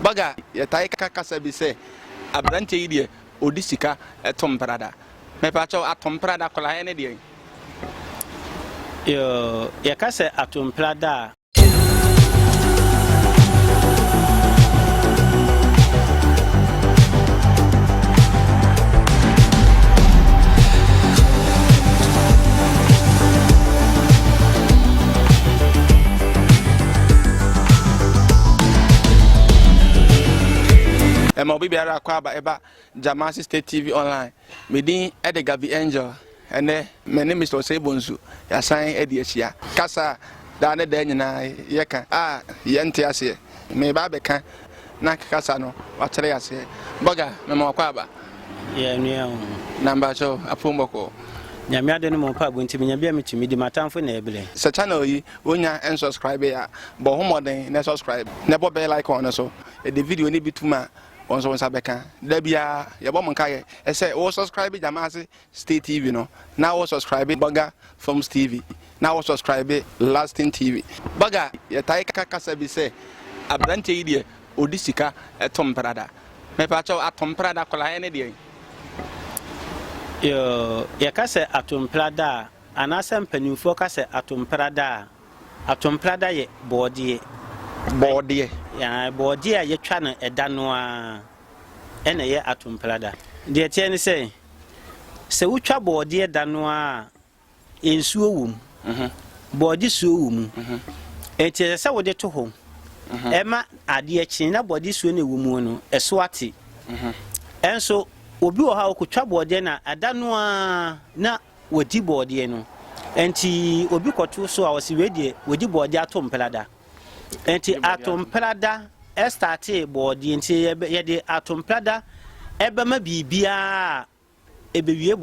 baga yɛtae kasa bi sɛ abrante yi deɛ odi sika ɛtom prada mepacho atom prada kola ene deɛ yo yɛka sɛ atom prada Ema obi biara akwa ba eba Jamasi State TV online. Medin Ede Gabi Angel. Ene me ne Mr. Osebonsu. Ya san edi ahia. Kasa da ne da nyina yeka. Ye nte ase. Me ba beka na kasa no watere ase. Boga me ma akwa ba. Ye nua Number show apomboko. Nyame ade no mo pa bo ntimi nyabia metumi di matamfo na ebele. Se channel yi onya en subscribe ya. Bo homoden na subscribe. Na bo bell icon so. E the video ni bituma onso sabeka da bia yebo monka ye say wo subscribe Jamasi State TV no now wo subscribe Baga Films TV now wo subscribe Lasting TV baga ye tai kasa bi say abrante yi de odi sika etom prada me pa cho atom prada kola ene de yo ye ka sɛ atom prada anasɛ mpanimfo ka sɛ atom prada ye bɔɔdeɛ ya bɔɔdeɛ a yɛtwa no ɛda no a ɛna yɛ atom prada deɛ tie ne sɛ wotwa bɔɔdeɛ da no a ensuo wɔ mu bɔɔde suo wɔ mu ɛti sɛ wode to hɔ ɛma adeɛ kyin na bɔɔde suo ne wɔ mu no ɛso ate ɛnso obi wɔ ha okotwa bɔɔdeɛ na ɛda no a na wodi bɔɔdeɛ no ɛnti obi kɔto so a wɔsi wedie wodi bɔɔdeɛ atom prada enti atom prada estarte body enti yede atom prada ebema bibia ebewie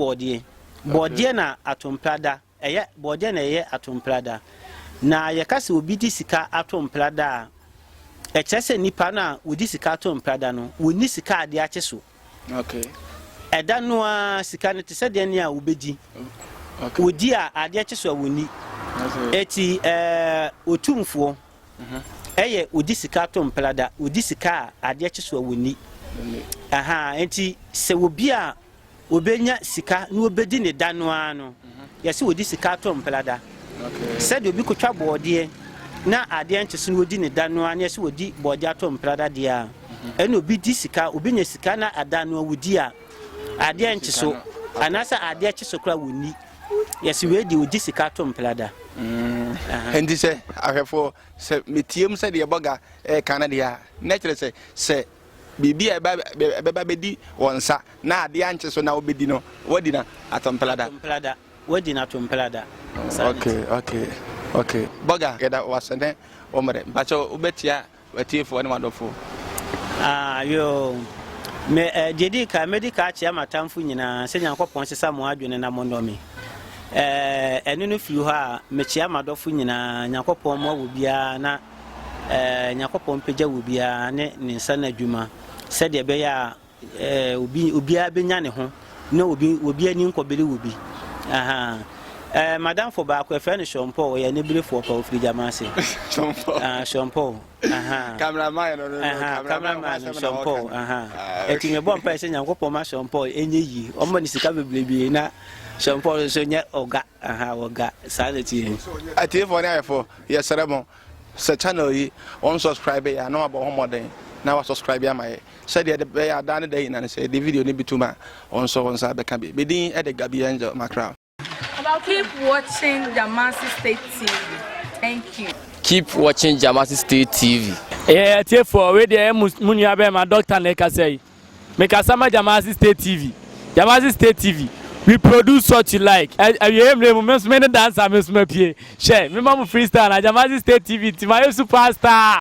body na atom prada eye body na eye atom prada na yekase obi di sika atom prada e kyese nipa na wodi sika atom prada no woni sika ade ache so okay eda no a sika ne tse de ne a wobedi okay wodi a ade ache so woni eti otumfo eye odi sika atom prada odi sika ade kyeso awoni enti se obi a obenya sika na obedi ne dano ano yesi odi sika atom prada se de obi kotwa bɔɔdeɛ na ade nkyeso na odi ne dano ano yesi odi bɔɔdeɛ atom prada dia ena obi di sika obi nya sika na adano awudi a ade nkyeso anasa ade kyeso kra woni yesi we di odi sika atom prada and this ahefo se metiem se de boga Canada naturally se bibi eba bedi wonsa na ade anche so na obedi no wodi na atom prada wodi na atom prada okay boga geda wasene omre bacho obetia watiefo ne madofo yo me jedi ka medical chia matamfo nyina se nyankopon sesa mo adwene na mondomi enu no fi ho a mechia madofo nyina nyankopon mo wo bia na nyankopon pagya wo bia ne nsa na adwuma se de be ya obi a benya ne ho na obi ani nkobere wo bi madam for ba ko efe ne shompo ya ne bire for pa ofiri Jamasi shompo cameraman shompo eti me bom pa se nyankopon ma shompo enye yi omo ni sika bebrebe na shompo so nya oga sanity ati for na for yeseremo se channel yi on subscribe ya na abo homoden na wa subscribe ya mai se de be ya dan de na se the video ni bituma on so on sa be kan be bedin Ede Gabi Angel Macra. Keep watching Jamasi State TV. Thank you. Keep watching Jamasi State TV. Yeah, for we dey munua be my doctor na ka say. Make asama Jamasi State TV. Jamasi State TV. We produce what you like. You am the moment many dance am small pie. Share, me mama freestyle na Jamasi State TV. My superstar.